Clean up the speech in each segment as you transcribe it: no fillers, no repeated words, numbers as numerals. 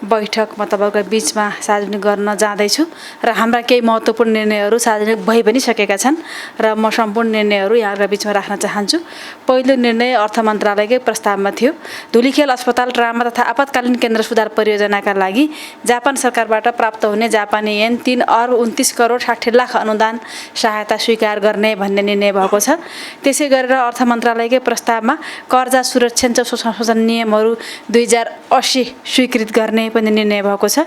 बैठकमा तपाईँको बीचमा सार्वजनिक गर्न जाँदैछु र हाम्रा केही महत्त्वपूर्ण निर्णयहरू सार्वजनिक भइ पनि सकेका छन् र म सम्पूर्ण निर्णयहरू यहाँका बीचमा राख्न चाहन्छु। पहिलो निर्णय अर्थ मन्त्रालयकै प्रस्तावमा थियो। धुलीखेल अस्पताल ट्रामा तथा आपतकालीन केन्द्र सुधार परियोजनाका लागि जापान सरकारबाट प्राप्त हुने जापानी येन 3 अर्ब 29 करोड 60 लाख अनुदान सहायता स्वीकार गर्ने भन्ने निर्णय भएको छ। त्यसै गरेर अर्थ मन्त्रालयकै प्रस्तावमा कर्जा सुरक्षा संशोधन नियमहरू 2080 स्वीकृत गर्ने पनि निर्णय भएको छ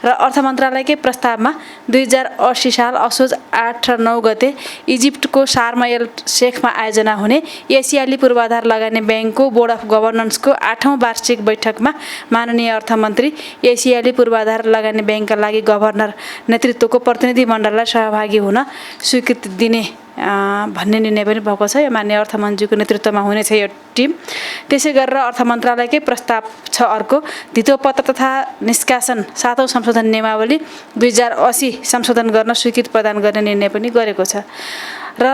र अर्थ मन्त्रालयकै प्रस्तावमा 2080 साल असोज 8 र 9 गते इजिप्टको शार्म एल शेखमा आयोजना हुने एसियाली पूर्वाधार लगानी ब्याङ्कको बोर्ड अफ गभर्नेन्सको 8औं वार्षिक बैठकमा माननीय अर्थमन्त्री एसियाली पूर्वाधार लगानी ब्याङ्कका लागि गभर्नर नेतृत्वको प्रतिनिधि मण्डललाई सहभागी हुन स्वीकृति दिने भन्ने निर्णय पनि भएको छ। यो माननीय अर्थमन्त्रीको नेतृत्वमा हुनेछ यो टिम। त्यसै गरेर अर्थ मन्त्रालयकै प्रस्ताव छ अर्को धितोपत्र तथा निष्कासन 7औं संशोधन नियमावली 2080 संशोधन गर्न स्वीकृति प्रदान गर्ने निर्णय पनि गरेको छ। र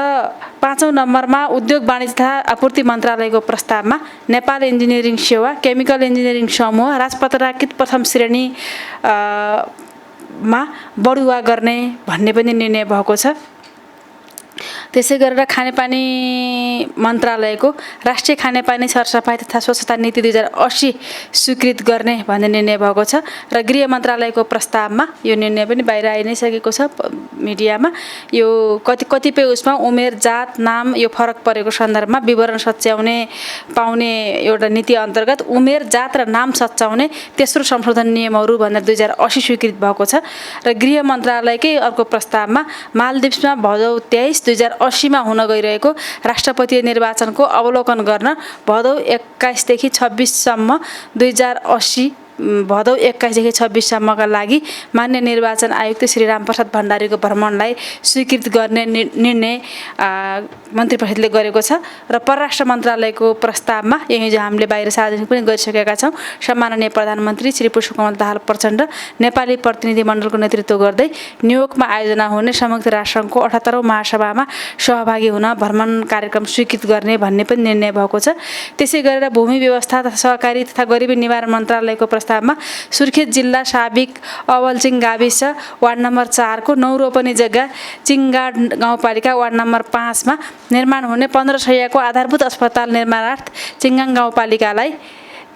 5औं नम्बरमा उद्योग वाणिज्य तथा आपूर्ति मन्त्रालयको प्रस्तावमा नेपाल इन्जिनियरिङ सेवा केमिकल इन्जिनियरिङ समूह राजपत्राकृत प्रथम श्रेणी मा बढुवा गर्ने भन्ने पनि निर्णय भएको छ। त्यसै गरेर खानेपानी मन्त्रालयको राष्ट्रिय खानेपानी सरसफाई तथा स्वच्छता नीति 2080 स्वीकृत गर्ने भन्ने निर्णय भएको छ र गृह मन्त्रालयको प्रस्तावमा यो निर्णय पनि बाहिर आइ नै सकेको छ मिडियामा। यो कतिपय उसमा उमेर जात नाम यो फरक परेको सन्दर्भमा विवरण सच्याउने पाउने एउटा नीति अन्तर्गत उमेर जात र नाम सच्याउने तेस्रो संशोधन नियमहरू भनेर 2080 स्वीकृत भएको छ र गृह मन्त्रालयकै अर्को प्रस्तावमा मालदिप्समा भदौ 23 2080 मा हुन गइरहेको राष्ट्रपतीय निर्वाचनको अवलोकन गर्न भदौ 21 देखि 26 सम्म 2080 भदौ 21 देखि 26 सम्मका लागि मान्य निर्वाचन आयुक्त श्री रामप्रसाद भण्डारीको भ्रमणलाई स्वीकृत गर्ने निर्णय मन्त्री परिषदले गरेको छ र परराष्ट्र मन्त्रालयको प्रस्तावमा यही जो हामीले बाहिर सार्वजनिक पनि गरिसकेका छौँ सम्माननीय प्रधानमन्त्री श्री पुष्पकमल दाहाल प्रचण्ड नेपाली प्रतिनिधि मण्डलको नेतृत्व गर्दै न्युयोर्कमा आयोजना हुने संयुक्त राष्ट्रसङ्घको 78औं महासभामा सहभागी हुन भ्रमण कार्यक्रम स्वीकृत गर्ने भन्ने पनि निर्णय भएको छ। त्यसै गरेर भूमि व्यवस्था तथा सहकारी तथा गरिबी निवारण मन्त्रालयको प्रस्तावमा सुर्खेत जिल्ला साबिक अवलचिङ गाविस वार्ड नम्बर 4 को 9 रोपनी जग्गा चिङगाड गाउँपालिका वार्ड नम्बर 5 मा निर्माण हुने 15 शय्याको आधारभूत अस्पताल निर्माणार्थ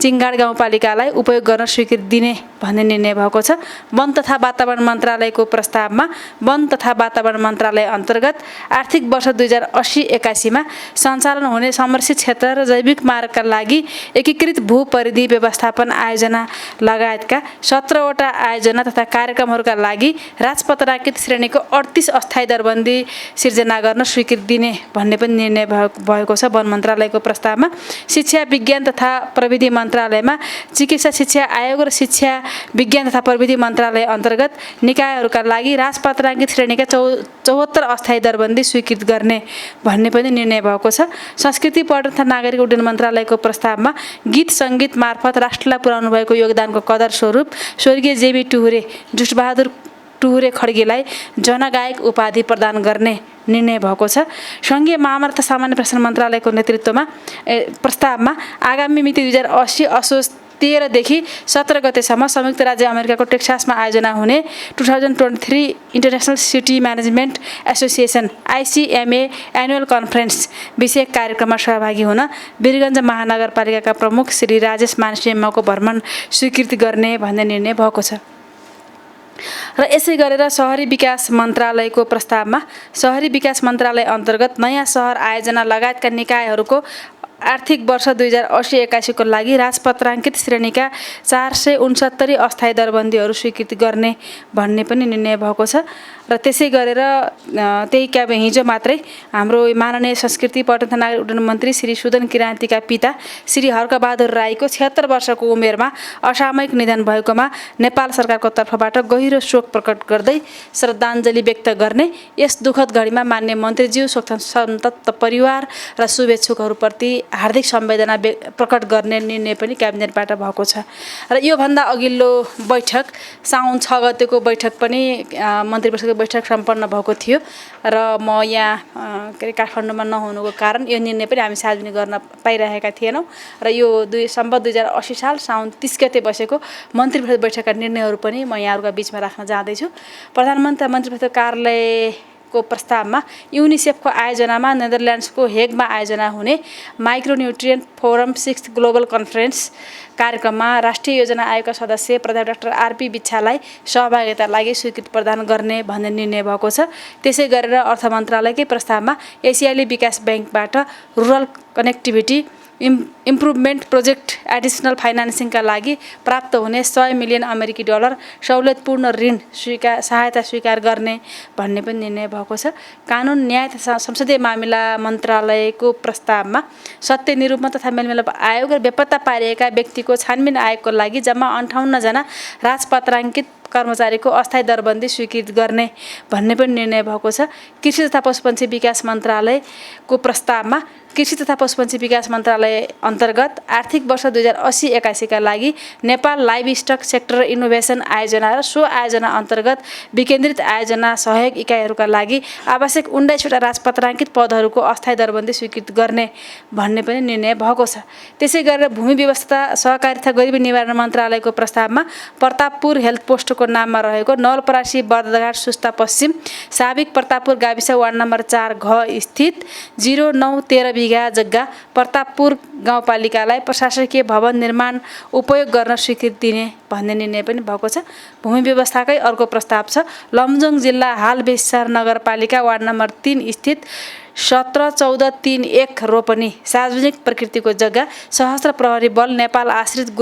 चिङगाड गाउँपालिकालाई उपयोग गर्न स्वीकृति दिने भन्ने निर्णय भएको छ। वन तथा वातावरण मन्त्रालयको प्रस्तावमा वन तथा वातावरण मन्त्रालय अन्तर्गत आर्थिक वर्ष 2080-81 मा सञ्चालन हुने संरक्षित क्षेत्र र जैविक मार्गका लागि एकीकृत भूपरिधि व्यवस्थापन आयोजना लगायतका 17 वटा आयोजना तथा कार्यक्रमहरूका लागि राजपत्राकृत श्रेणीको 38 अस्थायी दरबन्दी सिर्जना गर्न स्वीकृति दिने भन्ने पनि निर्णय भएको छ। वन मन्त्रालयको प्रस्तावमा शिक्षा विज्ञान तथा प्रविधि मन्त्रालयमा चिकित्सा शिक्षा आयोग र शिक्षा विज्ञान तथा प्रविधि मन्त्रालय अन्तर्गत निकायहरूका लागि राजपत्राङ्कित श्रेणीका 74 अस्थायी दरबन्दी स्वीकृत गर्ने भन्ने पनि निर्णय भएको छ। संस्कृति पर्यटन तथा नागरिक उड्डयन मन्त्रालयको प्रस्तावमा गीत सङ्गीत मार्फत राष्ट्रलाई पुर्याउनु भएको योगदानको कदर स्वरूप स्वर्गीय जेबी टुहुरे जुष्टबहादुर टुहुरे खड्गेलाई जनगायक उपाधि प्रदान गर्ने निर्णय भएको छ। सङ्घीय मामला तथा सामान्य प्रशासन मन्त्रालयको नेतृत्वमा प्रस्तावमा आगामी मिति 2080 असोज 13 देखि 17 गतेसम्म संयुक्त राज्य अमेरिकाको टेक्सासमा आयोजना हुने 2023 international city management association ICMA annual conference विषयक कार्यक्रममा सहभागी हुन वीरगञ्ज महानगरपालिकाका प्रमुख श्री राजेश मानसिंहको भ्रमण स्वीकृति गर्ने भन्ने निर्णय भएको छ। र यसै गरेर शहरी विकास मन्त्रालयको प्रस्तावमा शहरी विकास मन्त्रालय अन्तर्गत नयाँ सहर आयोजना लगायतका निकायहरूको आर्थिक वर्ष 2080-81 को लागि राजपत्राङ्कित श्रेणीका 469 अस्थायी दरबन्दीहरू स्वीकृति गर्ने भन्ने पनि निर्णय भएको छ। र त्यसै गरेर त्यही हिजो मात्रै हाम्रो माननीय संस्कृति पर्यटन नागरिक उड्डयन मन्त्री श्री सुदन किराँतीका पिता श्री हर्कबहादुर राईको 76 वर्षको उमेरमा असामयिक निधन भएकोमा नेपाल सरकारको तर्फबाट गहिरो शोक प्रकट गर्दै श्रद्धाञ्जली व्यक्त गर्ने यस दुःखद घडीमा मान्य मन्त्रीज्यू शोक सन्तप्त परिवार र शुभेच्छुकहरूप्रति हार्दिक संवेदना प्रकट गर्ने निर्णय पनि क्याबिनेटबाट भएको छ। र योभन्दा अघिल्लो बैठक साउन 6 गतेको बैठक पनि मन्त्री परिषदको बैठक सम्पन्न भएको थियो र म यहाँ काठमाडौँमा नहुनुको कारण यो निर्णय पनि हामी सार्वजनिक गर्न पाइरहेका थिएनौँ र यो सम्बद्ध 2080 साल साउन 30 गते बसेको मन्त्री परिषद बैठकका निर्णयहरू पनि म यहाँहरूका बिचमा राख्न जाँदैछु। प्रधानमन्त्री मन्त्री परिषद कार्यालयको प्रस्तावमा युनिसेफको आयोजनामा नेदरल्यान्ड्सको हेगमा आयोजना हुने माइक्रोन्युट्रिएन्ट फोरम 6 ग्लोबल कन्फरेन्स कार्यक्रममा राष्ट्रिय योजना आयोगका सदस्य प्राध्यापक डाक्टर आरपी बिच्छालाई सहभागिता लागि स्वीकृति प्रदान गर्ने भन्ने निर्णय भएको छ। त्यसै गरेर अर्थ मन्त्रालयकै प्रस्तावमा एसियाली विकास ब्याङ्कबाट rural connectivity improvement project additional फाइनान्सिङका लागि प्राप्त हुने $100 मिलियन अमेरिकी डलर सहुलियतपूर्ण ऋण सहायता स्वीकार गर्ने भन्ने पनि निर्णय भएको छ। कानुन न्याय तथा संसदीय मामिला मन्त्रालयको प्रस्तावमा सत्य निरूपण तथा मेलमिलाप आयोग र बेपत्ता पारिएका व्यक्तिको छानबिन आयोगको लागि जम्मा 58 जना राजपत्राङ्कित कर्मचारीको अस्थायी दरबन्दी स्वीकृत गर्ने भन्ने पनि निर्णय भएको छ। कृषि तथा पशुपन्छी विकास मन्त्रालयको प्रस्तावमा कृषि तथा पशुपन्छी विकास मन्त्रालय अन्तर्गत आर्थिक वर्ष 2080-81 का लागि नेपाल लाइभस्टक सेक्टर इनोभेसन आयोजना र सो आयोजना अन्तर्गत विकेन्द्रित आयोजना सहयोग इकाइहरूका लागि आवश्यक 19 वटा राजपत्राङ्कित पदहरूको अस्थायी दरबन्दी स्वीकृत गर्ने भन्ने पनि निर्णय भएको छ। त्यसै गरेर भूमि व्यवस्था सहकारिता गरिबी निवारण मन्त्रालयको प्रस्तावमा प्रतापपुर हेल्थ पोस्टको नाममा रहेको नवलपरासी बर्दघाट सुस्ता पश्चिम साबिक प्रतापपुर गाविस वार्ड नम्बर 4 घ स्थित 0913 बिघा जग्गा प्रतापपुर गाउँपालिकालाई प्रशासकीय भवन निर्माण उपयोग गर्न स्वीकृति दिने भन्ने निर्णय पनि भएको छ। भूमि व्यवस्थाकै अर्को प्रस्ताव छ। लमजुङ जिल्ला हालबेसर नगरपालिका वार्ड नम्बर 3 स्थित 171431 रोपनी सार्वजनिक प्रकृतिको जग्गा सशस्त्र प्रहरी बल नेपाल आश्रित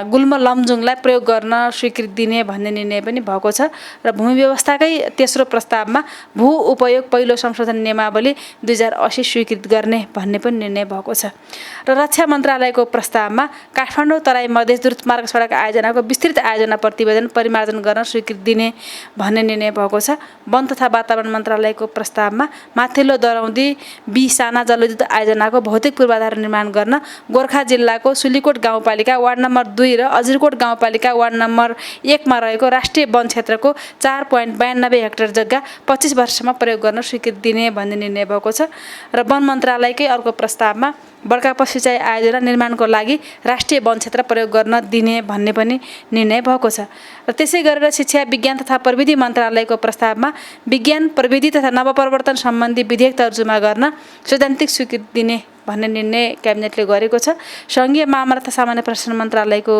गुल्म लमजुङलाई प्रयोग गर्न स्वीकृति दिने भन्ने निर्णय पनि भएको छ। र भूमि व्यवस्थाकै तेस्रो प्रस्तावमा भू उपयोग पहिलो संशोधन नियमावली 2080 स्वीकृत गर्ने भन्ने पनि निर्णय भएको छ। र रक्षा मन्त्रालयको प्रस्तावमा काठमाडौँ तराई मधेस द्रुत मार्ग सडक आयोजनाको विस्तृत आयोजना प्रतिवेदन परिमार्जन गर्न स्वीकृति दिने भन्ने निर्णय भएको छ। वन तथा वातावरण मन्त्रालयको प्रस्तावमा माथिल्लो दरौदी बी साना जलविद्युत आयोजनाको भौतिक पूर्वाधार निर्माण गर्न गोर्खा जिल्लाको सुलीकोट गाउँपालिका वार्ड नम्बर 2 र अजिरकोट गाउँपालिका वार्ड नम्बर 1 मा रहेको राष्ट्रिय वन क्षेत्रको 4.92 हेक्टर जग्गा 25 वर्षसम्म प्रयोग गर्न स्वीकृति दिने भन्ने निर्णय भएको छ। र वन मन्त्रालयकै अर्को प्रस्तावमा बर्खाप सिँचाइ आयोजना निर्माणको लागि राष्ट्रिय वन क्षेत्र प्रयोग गर्न दिने भन्ने पनि निर्णय भएको छ। र त्यसै गरेर शिक्षा विज्ञान तथा प्रविधि मन्त्रालयको प्रस्तावमा विज्ञान प्रविधि तथा नवप्रवर्तन सम्बन्धी विधेयक तर्जुमा गर्न सैद्धान्तिक स्वीकृति दिने भन्ने निर्णय क्याबिनेटले गरेको छ। सङ्घीय मामला तथा सामान्य प्रशासन मन्त्रालयको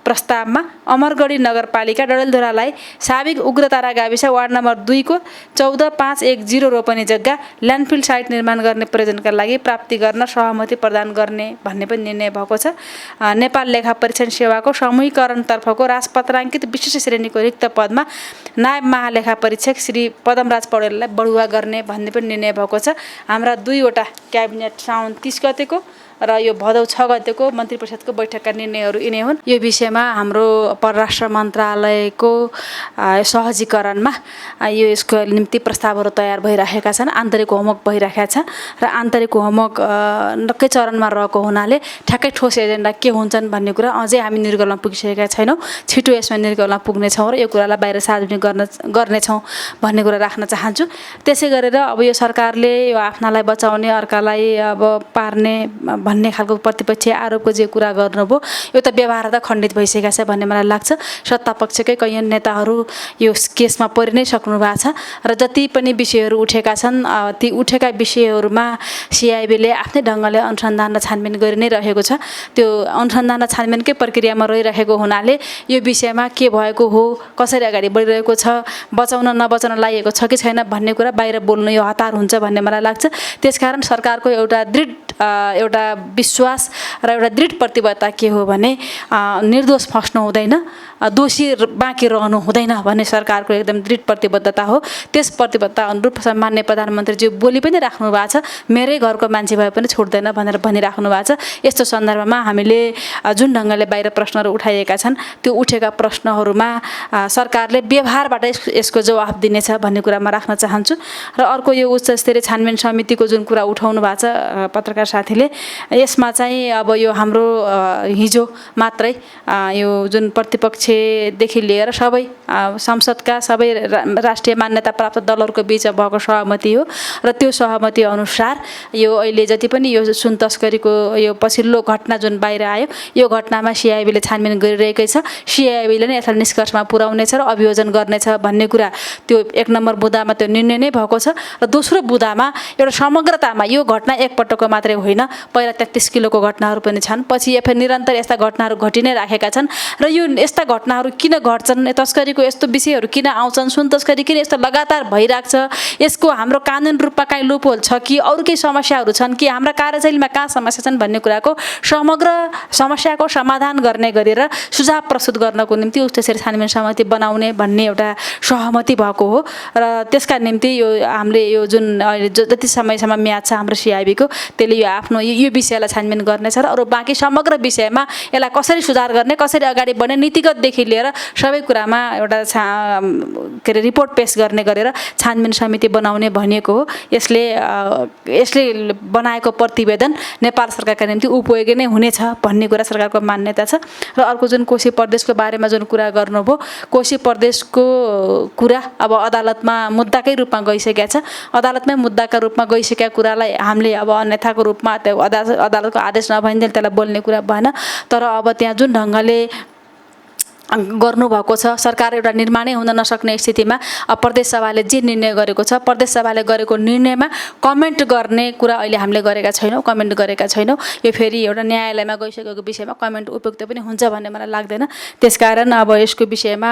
प्रस्तावमा अमरगढी नगरपालिका डडेलधुरालाई साबिक उग्रतारा गाविस वार्ड नम्बर 2 को 14510 रोपनी जग्गा ल्यान्डफिल साइट निर्माण गर्ने प्रयोजनका लागि प्राप्ति गर्न सहमति प्रदान गर्ने भन्ने पनि निर्णय भएको छ। नेपाल लेखा परीक्षण सेवाको समूहीकरणतर्फको राजपत्राङ्कित विशिष्ट श्रेणीको रिक्त पदमा नायब महालेखा परीक्षक श्री पदमराज पौडेललाई बढुवा गर्ने भन्ने पनि निर्णय भएको छ। हाम्रा 2 वटा क्याबिनेट साउन 30 गतेको र यो भदौ 6 गतेको मन्त्री परिषदको बैठकका निर्णयहरू यिनै हुन्। यो विषयमा हाम्रो परराष्ट्र मन्त्रालयको सहजीकरणमा यसको निम्ति प्रस्तावहरू तयार भइरहेका छन्। आन्तरिक होमवर्क भइरहेका छ र आन्तरिक होमवर्क नक्कै चरणमा रहेको हुनाले ठ्याक्कै ठोस एजेन्डा के हुन्छन् भन्ने कुरा अझै हामी निर्गलमा पुगिसकेका छैनौँ। छिटो यसमा निर्गलमा पुग्नेछौँ र यो कुरालाई बाहिर सार्वजनिक गर्नेछौँ भन्ने कुरा राख्न चाहन्छु। त्यसै गरेर अब यो सरकारले यो आफ्नालाई बचाउने अर्कालाई अब पार्ने भन्ने खालको प्रतिपक्ष आरोपको जे कुरा गर्नुभयो यो त व्यवहार त खण्डित भइसकेको छ भन्ने मलाई लाग्छ। सत्तापक्षकै कैयन नेताहरू यो केसमा परि नै सक्नु भएको छ र जति पनि विषयहरू उठेका छन् ती उठेका विषयहरूमा सिआइबीले आफ्नै ढङ्गले अनुसन्धान र छानबिन गरि नै रहेको छ। त्यो अनुसन्धान र छानबिनकै प्रक्रियामा रहिरहेको हुनाले यो विषयमा के भएको हो, कसरी अगाडि बढिरहेको छ, बचाउन नबचाउन लागेको छ कि छैन भन्ने कुरा बाहिर बोल्नु यो हतार हुन्छ भन्ने मलाई लाग्छ। त्यसकारण सरकारको एउटा विश्वास र एउटा दृढ प्रतिबद्धता के हो भने निर्दोष फस्नु हुँदैन, दोषी बाँकी रहनु हुँदैन भन्ने सरकारको एकदम दृढ प्रतिबद्धता हो। त्यस प्रतिबद्धता अनुरूप माननीय प्रधानमन्त्रीज्यू बोली पनि राख्नु भएको छ, मेरै घरको मान्छे भए पनि छोड्दैन भनेर भनिराख्नु भएको छ। यस्तो सन्दर्भमा हामीले जुन ढङ्गले बाहिर प्रश्नहरू उठाइएका छन् त्यो उठेका प्रश्नहरूमा सरकारले व्यवहारबाट यसको जवाफ दिनेछ भन्ने कुरा म राख्न चाहन्छु। र अर्को यो उच्च स्तरीय छानबिन समितिको जुन कुरा उठाउनु भएको छ पत्रकार साथीले यसमा चाहिँ अब यो हाम्रो हिजो मात्रै यो जुन प्रतिपक्षदेखि लिएर सबै संसदका सबै राष्ट्रिय मान्यता प्राप्त दलहरूको बिचमा भएको सहमति हो र त्यो सहमति अनुसार यो अहिले जति पनि यो सुन तस्करीको यो पछिल्लो घटना जुन बाहिर आयो यो घटनामा सिआइबीले छानबिन गरिरहेकै छ। सिआइबीले नै यसलाई निष्कर्षमा पुर्याउनेछ र अभियोजन गर्नेछ भन्ने कुरा त्यो 1 नम्बर बुँदामा त्यो निर्णय नै भएको छ। र दोस्रो बुँदामा एउटा समग्रतामा यो घटना एकपटकको मात्रै होइन, पहिला 33 किलोको घटनाहरू पनि छन्, पछि फेरि निरन्तर यस्ता घटनाहरू घटि नै राखेका छन् र यो यस्ता घटनाहरू किन घट्छन्, तस्करीको यस्तो विषयहरू किन आउँछन्, सुन तस्करी किन यस्तो लगातार भइरहेको छ, यसको हाम्रो कानुन रूपमा काहीँ लुपहोल छ कि अरू केही समस्याहरू छन् कि हाम्रा कार्यशैलीमा कहाँ समस्या छन् भन्ने कुराको समग्र समस्याको समाधान गर्ने गरेर सुझाव प्रस्तुत गर्नको निम्ति उच्चस्तरीय छानबिन समिति बनाउने भन्ने एउटा सहमति भएको हो। र त्यसका निम्ति यो हामीले यो जुन अहिले जति समयसम्म म्याद छ हाम्रो सिआइबीको त्यसले यो आफ्नो यो विषयलाई छानबिन गर्नेछ र अरू बाँकी समग्र विषयमा यसलाई कसरी सुधार गर्ने, कसरी अगाडि बढ्ने, नीतिगतदेखि लिएर सबै कुरामा एउटा के अरे रिपोर्ट पेश गर्ने गरेर छानबिन समिति बनाउने भनिएको हो। यसले बनाएको प्रतिवेदन नेपाल सरकारका निम्ति उपयोगी नै हुनेछ भन्ने कुरा सरकारको मान्यता छ। र अर्को जुन कोशी प्रदेशको बारेमा जुन कुरा गर्नुभयो, कोशी प्रदेशको कुरा अब अदालतमा मुद्दाकै रूपमा गइसकेको छ। अदालतमै मुद्दाका रूपमा गइसकेका कुरालाई हामीले अब अन्यथाको रूपमा त्यो अदालतको आदेश नभइन्जेल त्यसलाई बोल्ने कुरा भएन। तर अब त्यहाँ जुन ढङ्गले गर्नुभएको छ, सरकार एउटा निर्माणै हुन नसक्ने स्थितिमा प्रदेश सभाले जे निर्णय गरेको छ, प्रदेश सभाले गरेको निर्णयमा कमेन्ट गर्ने कुरा अहिले हामीले गरेका छैनौँ, कमेन्ट गरेका छैनौँ। यो फेरि एउटा न्यायालयमा गइसकेको विषयमा कमेन्ट उपयुक्त पनि हुन्छ भन्ने मलाई लाग्दैन। त्यसकारण अब यसको विषयमा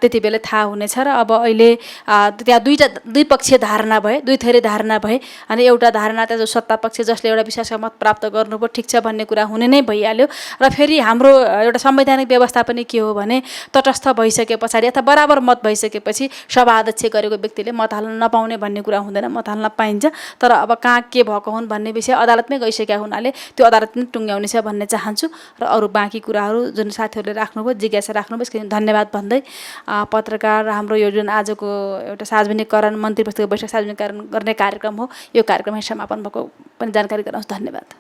त्यति बेला थाहा हुनेछ। र अब अहिले त्यहाँ दुई पक्षीय धारणा भए, दुई थरी धारणा भए अनि एउटा धारणा त्यो सत्ता पक्ष जसले एउटा विशेष मत प्राप्त गर्नुभयो ठिक छ भन्ने कुरा हुने नै भइहाल्यो। र फेरि हाम्रो एउटा संवैधानिक व्यवस्था पनि के हो भने तटस्थ भइसके पछाडि अथवा बराबर मत भइसकेपछि सभा अध्यक्ष गरेको व्यक्तिले मत हाल्न नपाउने भन्ने कुरा हुँदैन, मत हाल्न पाइन्छ। तर अब कहाँ के भएको हुन् भन्ने विषय अदालतमै गइसकेका हुनाले त्यो अदालतमै टुङ्ग्याउने छ भन्ने चाहन्छु। र अरू बाँकी कुराहरू जुन साथीहरूले राख्नुभयो, जिज्ञासा राख्नुभयो यसको लागि धन्यवाद भन्दै पत्रकार हाम्रो यो जुन आजको एउटा सार्वजनिकरण मन्त्री परिषदको बैठक सार्वजनिकरण गर्ने कार्यक्रम हो, यो कार्यक्रम समापन भएको पनि जानकारी गराउँछु। धन्यवाद।